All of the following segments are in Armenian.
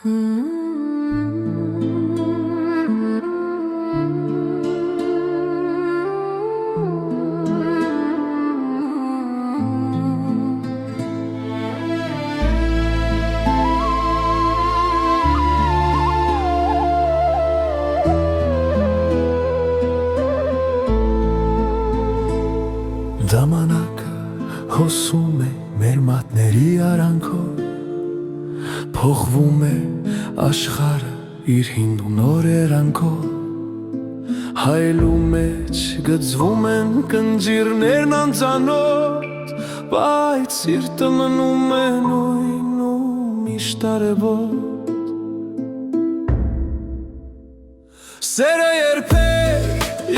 Ժամանակը հոսում է մեր մատների արանքով, փոխվում է աշխարհը իր հին ու նոր երանքով, հայելու մեջ գծվում են կնջիրներն անծանոթ, բայց սիրտը մնում է նույն ու միշտ արևոտ։ Սերը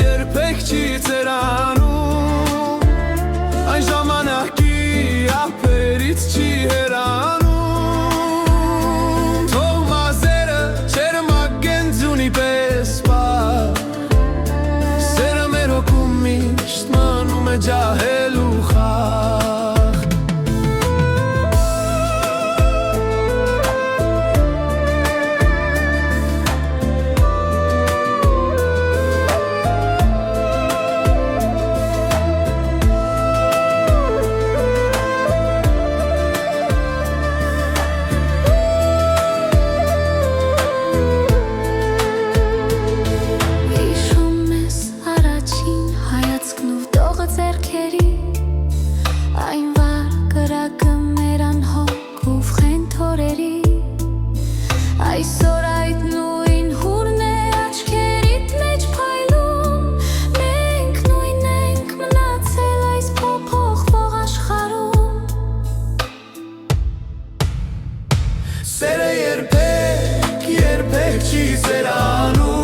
երբեք չի ծերանում, այն ժամանակի ափերից չի հեռանում, թող մազերը չերմագեն ձյունի պես պահ, սերը մեր հոգում միշտ մնում է ջահել ու խաղ։ Այն վար կրակը մեր անհոգ ու վխեն թորերի, այսօր այդ նույն հուրն է աչքերիդ մեջ փայլում, մենք նույն ենք մնացել այս փոփոխվող աշխարհում։ Սերը երբեք չի ծերանում,